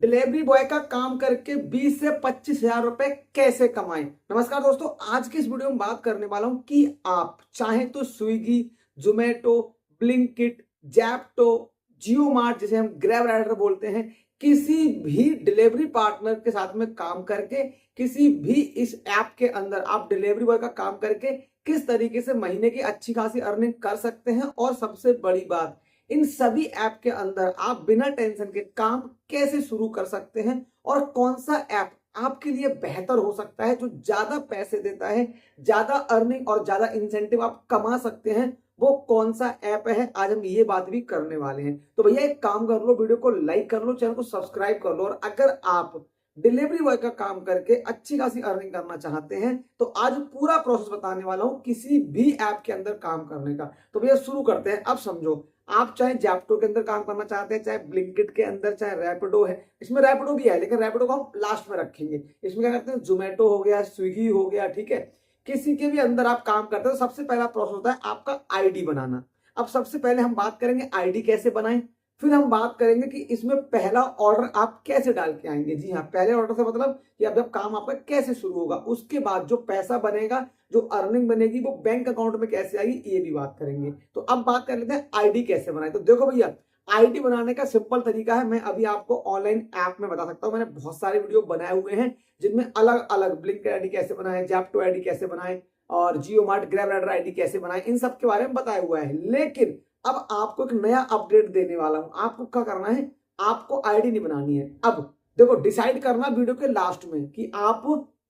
Delivery boy का काम करके 20 से 25 हजार रुपए कैसे कमाएं। नमस्कार दोस्तों, आज की इस वीडियो में बात करने वाला हूं कि आप चाहें तो स्विगी, जोमेटो, ब्लिंकिट, जैप्टो, जियो मार्ट जिसे हम ग्रैब राइडर बोलते हैं, किसी भी डिलीवरी पार्टनर के साथ में काम करके किसी भी इस ऐप के अंदर आप डिलीवरी बॉय का काम करके किस तरीके से महीने की अच्छी खासी अर्निंग कर सकते हैं। और सबसे बड़ी बात, इन सभी ऐप के अंदर आप बिना टेंशन के काम कैसे शुरू कर सकते हैं और कौन सा ऐप आपके लिए बेहतर हो सकता है, जो ज्यादा पैसे देता है, ज्यादा अर्निंग और ज्यादा इंसेंटिव आप कमा सकते हैं, वो कौन सा ऐप है। आज हम ये बात भी करने वाले हैं। तो भैया एक काम कर लो, वीडियो को लाइक कर लो, चैनल को सब्सक्राइब कर लो। और अगर आप डिलीवरी बॉय का काम करके अच्छी खासी अर्निंग करना चाहते हैं तो आज पूरा प्रोसेस बताने वाला हूं किसी भी ऐप के अंदर काम करने का। तो भैया शुरू करते हैं। अब समझो, आप चाहे जैप्टो के अंदर काम करना चाहते हैं, चाहे ब्लिंकिट के अंदर, चाहे रैपिडो है, इसमें रैपिडो भी है लेकिन रैपिडो को हम लास्ट में रखेंगे। इसमें क्या करते हैं, जोमेटो हो गया, स्विगी हो गया, ठीक है, किसी के भी अंदर आप काम करते हैं तो सबसे पहला प्रोसेस होता है आपका आईडी बनाना। अब सबसे पहले हम बात करेंगे आईडी कैसे बनाएं, फिर हम बात करेंगे कि इसमें पहला ऑर्डर आप कैसे डाल के आएंगे। जी हाँ, पहले ऑर्डर से मतलब कि अब जब काम आपका कैसे शुरू होगा, उसके बाद जो पैसा बनेगा, जो अर्निंग बनेगी, वो बैंक अकाउंट में कैसे आएगी, ये भी बात करेंगे। तो अब बात कर लेते हैं आईडी कैसे बनाए। तो देखो भैया, आईडी बनाने का सिंपल तरीका है, मैं अभी आपको ऑनलाइन ऐप में बता सकता हूं। मैंने बहुत सारे वीडियो बनाए हुए हैं जिनमें अलग अलग ब्लिंक आईडी कैसे बनाए, जैप्टो आईडी कैसे बनाए और जियो मार्ट ग्रैब राइडर आईडी कैसे बनाए, इन सब के बारे में बताया हुआ है। लेकिन अब आपको एक नया अपडेट देने वाला हूं। आपको क्या करना है, आपको आईडी नहीं बनानी है। अब देखो, डिसाइड करना वीडियो के लास्ट में कि आप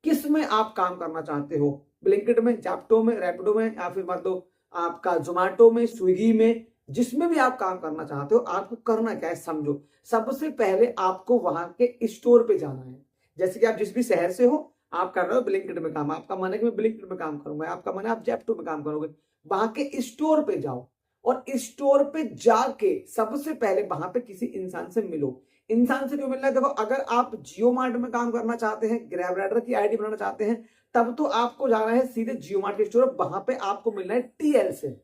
किस में आप काम करना चाहते हो, ब्लिंकिट में, जैप्टो में, रैपिडो में, या फिर मतलब आपका जोमेटो में, स्विगी में, जिसमें भी आप काम करना चाहते हो। आपको करना क्या है समझो। सबसे पहले आपको वहां के स्टोर पे जाना है। जैसे कि आप जिस भी शहर से हो, आप कर रहे हो ब्लिंकिट में काम, आपका मन है कि मैं ब्लिंकिट में काम करूंगा, आपका मन है आप जैप्टो में काम करोगे, वहां के स्टोर पे जाओ और स्टोर पे जाके सबसे पहले वहां पे किसी इंसान से मिलो। इंसान से क्यों मिलना है, देखो, अगर आप जियो मार्ट में काम करना चाहते हैं, ग्रैब राइडर की आईडी बनाना चाहते हैं, तब तो आपको जाना है सीधे जियो मार्ट के स्टोर, वहां पे आपको मिलना है टीएल से।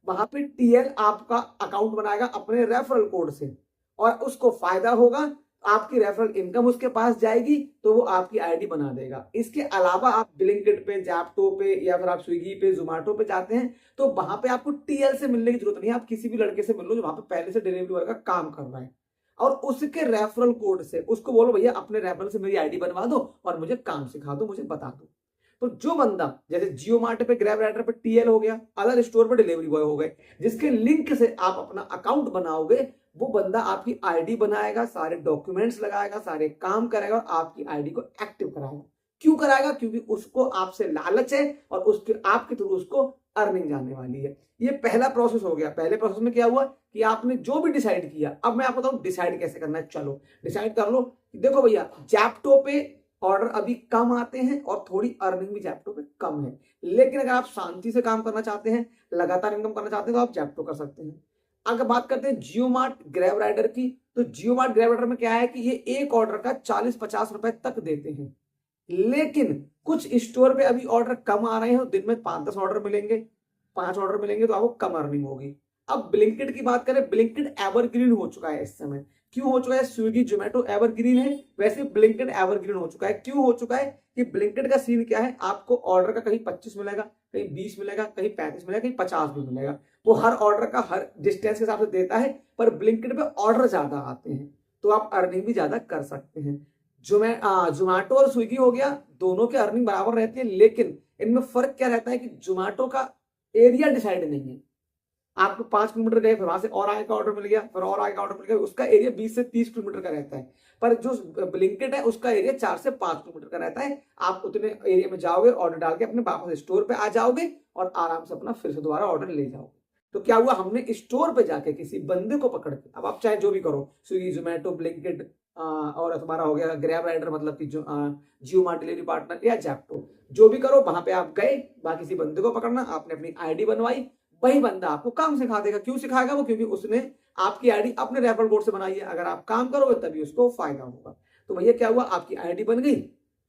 वहां पे टीएल आपका अकाउंट बनाएगा अपने रेफरल कोड से और उसको फायदा होगा, आपकी रेफरल इनकम उसके पास जाएगी तो वो आपकी आईडी बना देगा। इसके अलावा आप ब्लिंकिट पे, जैप्टो पे या फिर आप स्विगी पे, जोमेटो पे जाते हैं तो वहां पे आपको टीएल से मिलने की जरूरत नहीं है। आप किसी भी लड़के से मिल लो जो वहां पे पहले से डिलीवरी बॉय का काम कर रहा है और उसके रेफरल कोड से उसको बोलो भैया अपने रेफरल से मेरी आईडी बनवा दो और मुझे काम सिखा दो, मुझे बता दो। तो जो बंदा जैसे जियो मार्ट पे, ग्रैब राइडर पे टीएल हो गया, अदर स्टोर पे डिलीवरी बॉय हो गए, जिसके लिंक से आप अपना अकाउंट बनाओगे, वो बंदा आपकी आईडी बनाएगा, सारे डॉक्यूमेंट्स लगाएगा, सारे काम करेगा और आपकी आईडी को एक्टिव कराएगा। क्यों कराएगा? क्योंकि उसको आपसे लालच है और उसके आपके थ्रू उसको अर्निंग जाने वाली है। ये पहला प्रोसेस हो गया। पहले प्रोसेस में क्या हुआ कि आपने जो भी डिसाइड किया, अब मैं आपको बताऊं डिसाइड कैसे करना है। चलो डिसाइड कर लो। देखो भैया, जैप्टो पे ऑर्डर अभी कम आते हैं और थोड़ी अर्निंग भी जैप्टो पे कम है, लेकिन अगर आप शांति से काम करना चाहते हैं, लगातार इनकम करना चाहते हैं, तो आप जैप्टो कर सकते हैं। अगर बात करते हैं जियो मार्ट ग्रैब राइडर की, तो जियो मार्ट ग्रैब राइडर में क्या है कि ये एक ऑर्डर का 40-50 रुपए तक देते हैं, लेकिन कुछ स्टोर पे अभी ऑर्डर कम आ रहे हैं, दिन में 5-10 ऑर्डर मिलेंगे, 5 ऑर्डर मिलेंगे तो आपको कम अर्निंग होगी। अब ब्लिंकिट की बात करें, ब्लिंकिट एवरग्रीन हो चुका है इस समय। क्यों हो चुका है? स्विगी जोमेटो एवरग्रीन है, वैसे ब्लिंकिट एवरग्रीन हो चुका है। क्यों हो चुका है कि ब्लिंकिट का सीन क्या है, आपको ऑर्डर का कहीं 25 मिलेगा, कहीं 20 मिलेगा, कहीं 35 मिलेगा, कहीं 50 भी मिलेगा। वो हर ऑर्डर का हर डिस्टेंस के हिसाब से देता है, पर ब्लिंकिट पे ऑर्डर ज्यादा आते हैं तो आप अर्निंग भी ज्यादा कर सकते हैं। जोमेटो और स्विगी हो गया, दोनों की अर्निंग बराबर रहती है, लेकिन इनमें फर्क क्या रहता है कि जोमेटो का एरिया डिसाइड नहीं है। आपको 5 किलोमीटर गए, फिर वहां से और आगे का ऑर्डर मिल गया, फिर और आगे का ऑर्डर मिल गया, उसका एरिया 20 से 30 किलोमीटर का रहता है। पर जो ब्लिंकिट है उसका एरिया 4 से 5 किलोमीटर का रहता है। आप उतने एरिया में जाओगे, ऑर्डर डाल के अपने वापस स्टोर पे आ जाओगे और आराम से अपना फिर से दोबारा ऑर्डर ले जाओगे। तो क्या हुआ, हमने स्टोर पे जाके किसी बंदे को पकड़ के, अब आप चाहे जो भी करो, स्विगी जोमेटो ब्लिंकिट और तुम्हारा हो गया ग्रैब राइडर, मतलब कि जो जियो मार्ट डिलीवरी पार्टनर या जैप्टो, जो भी करो, वहां पे आप गए, वहां किसी बंदे को पकड़ना, आपने अपनी आईडी बनवाई, वही बंदा आपको काम सिखा देगा। क्यों सिखाएगा वो? क्योंकि उसने आपकी आईडी अपने रेफरल कोड से बनाई है। अगर आप काम करोगे तभी उसको फायदा होगा। तो भैया क्या हुआ, आपकी आईडी बन गई।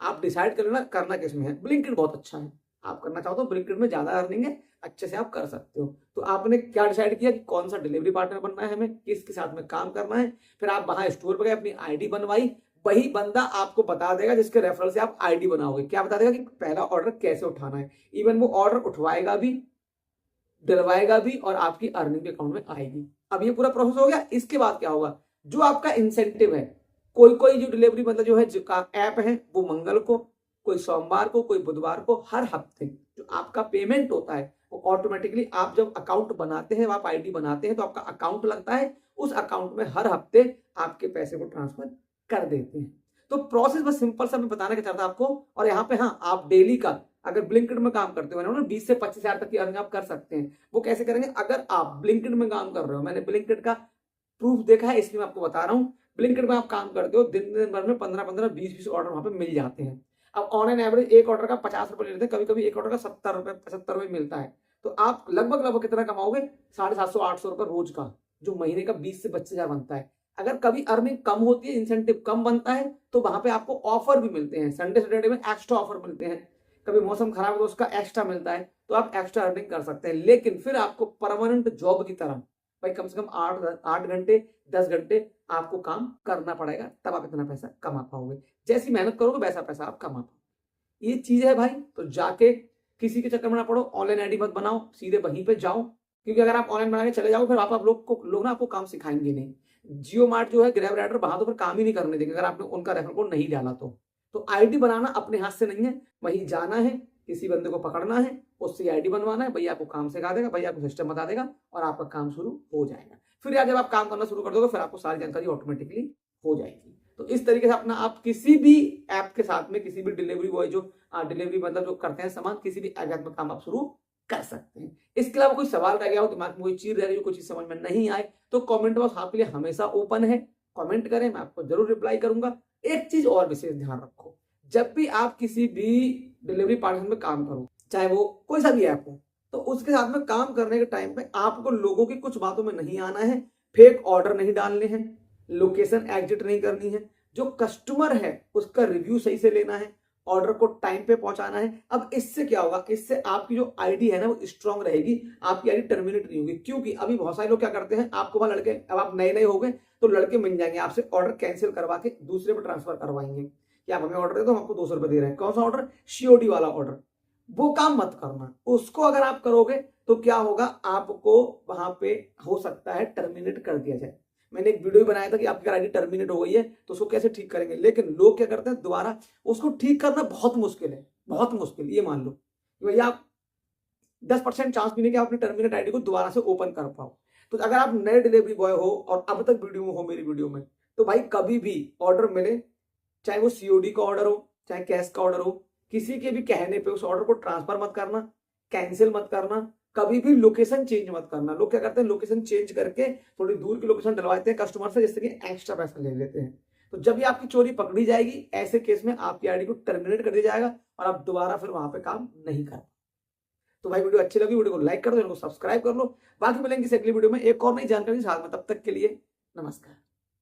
आप डिसाइड कर लेना करना किस में है। ब्लिंकिट बहुत अच्छा है, आप करना चाहो तो ब्लिंकिट में ज्यादा अर्निंग है, अच्छे से आप कर सकते हो। तो आपने क्या डिसाइड किया कि कौन सा डिलीवरी पार्टनर बनना है, हमें किसके साथ में काम करना है, फिर आप वहां स्टोर पर गए, अपनी आईडी बनवाई, वही बंदा आपको बता देगा जिसके रेफरल से आप आईडी बनाओगे, क्या बता देगा कि पहला ऑर्डर कैसे उठाना है। इवन वो ऑर्डर उठवाएगा भी, दिलवाएगा भी, और आपकी अर्निंग के अकाउंट में आएगी। अब ये पूरा प्रोसेस हो गया। इसके बाद क्या होगा, जो आपका इंसेंटिव है, कोई कोई जो डिलीवरी मतलब जो है जो का ऐप है वो मंगल को, कोई सोमवार को, कोई बुधवार को, हर हफ्ते जो आपका पेमेंट होता है वो ऑटोमेटिकली आप जब अकाउंट बनाते हैं, आप आईडी बनाते हैं तो आपका अकाउंट लगता है, उस अकाउंट में हर हफ्ते आपके पैसे को ट्रांसफर कर देते हैं। तो प्रोसेस बस सिंपल सा मैं बताना क्या चाहता आपको। और यहाँ पे हाँ, आप डेली का अगर ब्लिंकिट में काम करते हो ना 20 से 25 हजार तक की अर्निंग आप कर सकते हैं। वो कैसे करेंगे, अगर आप ब्लिंकिट में काम कर रहे हो, मैंने ब्लिंकिट का प्रूफ देखा है इसलिए मैं आपको बता रहा हूँ। ब्लिंकिट में आप काम करते हो, दिन दिन भर में 15-15, 20-20 ऑर्डर वहां पे मिल जाते हैं। अब ऑन एवरेज एक ऑर्डर का 50 रुपए लेते हैं, कभी कभी एक ऑर्डर का 70 रुपए 75 रुपए मिलता है। तो आप लगभग कितना कमाओगे, 750-800 रुपए रोज का, जो महीने का 20 से 25 हजार बनता है। अगर कभी अर्निंग कम होती है, इंसेंटिव कम बनता है, तो वहां पे आपको ऑफर भी मिलते हैं, संडे सैटरडे में एक्स्ट्रा ऑफर मिलते हैं। कभी मौसम खराब है तो उसका एक्स्ट्रा मिलता है, तो आप एक्स्ट्रा अर्निंग कर सकते हैं। लेकिन फिर आपको परमानेंट जॉब की तरह भाई कम से कम 8 घंटे 10 घंटे आपको काम करना पड़ेगा, तब आप इतना पैसा कमा पाओगे। जैसी मेहनत करोगे वैसा पैसा आप कमा पाओगे। ये चीज है भाई। तो जाके किसी के चक्कर में ना पड़ो, ऑनलाइन आईडी मत बनाओ, सीधे वहीं पे जाओ, क्योंकि अगर आप ऑनलाइन बना के चले जाओ फिर आप लोग ना आपको काम सिखाएंगे नहीं। जियो मार्ट जो है, ग्रैब राइडर, वहां तो फिर काम ही नहीं करने देंगे अगर आपने उनका रेफर कोड नहीं डाला तो आईडी बनाना अपने हाथ से नहीं है, वहीं जाना है, किसी बंदे को पकड़ना है, उससे आईडी बनवाना है, भैया आपको काम सिखा देगा, भैया आपको सिस्टम बता देगा और आपका काम शुरू हो जाएगा। फिर यार जब आप काम करना शुरू कर दोगे फिर आपको सारी जानकारी ऑटोमेटिकली हो जाएगी। तो इस तरीके से अपना आप किसी भी ऐप के साथ में, किसी भी डिलीवरी बॉय जो डिलीवरी मतलब जो करते हैं सामान, किसी भी ऐप में काम आप शुरू कर सकते हैं। इसके अलावा कोई सवाल रह गया हो, दिमाग में कोई चीज रह गई हो, कोई चीज समझ में नहीं आए, तो कमेंट बॉक्स आपके लिए हमेशा ओपन है। कमेंट करें, मैं आपको जरूर रिप्लाई करूंगा। एक चीज और विशेष ध्यान रखो, जब भी आप किसी भी डिलीवरी पार्टनर में काम करो, चाहे वो कोई सा भी ऐप हो, तो उसके साथ में काम करने के टाइम पे आपको लोगों की कुछ बातों में नहीं आना है, फेक ऑर्डर नहीं डालने हैं, लोकेशन एग्जिट नहीं करनी है, जो कस्टमर है उसका रिव्यू सही से लेना है, ऑर्डर को टाइम पे पहुंचाना है। अब इससे क्या होगा, इससे आपकी जो आईडी है ना वो स्ट्रांग रहेगी, आपकी आईडी टर्मिनेट नहीं होगी। क्योंकि अभी बहुत सारे लोग क्या करते हैं, आपको वहां लड़के, अब आप नए नए हो गए तो लड़के मिल जाएंगे आपसे, ऑर्डर कैंसिल करवा के दूसरे पर ट्रांसफर करवाएंगे कि आप हमें ऑर्डर दे दो, हम आपको 200 रुपए दे रहे हैं। कौन सा ऑर्डर, सीओडी वाला ऑर्डर। वो काम मत करना। उसको अगर आप करोगे तो क्या होगा, आपको वहां पे हो सकता है टर्मिनेट कर दिया जाए। मैंने एक वीडियो बनाया था कि आपकी आईडी टर्मिनेट हो गई है तो उसको कैसे ठीक करेंगे, लेकिन लोग क्या करते हैं, दोबारा उसको ठीक करना बहुत मुश्किल है, बहुत मुश्किल। ये मान लो भैया आप 10% चांस भी नहीं कि आप अपनी टर्मिनेट आईडी को दोबारा से ओपन कर पाओ। तो अगर आप नए डिलीवरी बॉय हो और अब तक वीडियो में हो, मेरी वीडियो में, तो भाई कभी भी ऑर्डर मिले, चाहे वो सीओडी का ऑर्डर हो, चाहे कैश का ऑर्डर हो, किसी के भी कहने पे उस ऑर्डर को ट्रांसफर मत करना, कैंसिल मत करना, कभी भी लोकेशन चेंज मत करना। लोग क्या करते हैं, लोकेशन चेंज करके थोड़ी दूर की लोकेशन डलवाते हैं कस्टमर से, जिससे कि एक्स्ट्रा पैसा ले लेते हैं। तो जब ये आपकी चोरी पकड़ी जाएगी, ऐसे केस में आपकी आईडी को टर्मिनेट कर दिया जाएगा और आप दोबारा फिर वहां पे काम नहीं कर। तो भाई वीडियो अच्छी लगी, वीडियो को लाइक कर दो, सब्सक्राइब कर लो। बाकी मिलेंगे अगली वीडियो में एक और नई जानकारी साथ में, तब तक के लिए नमस्कार।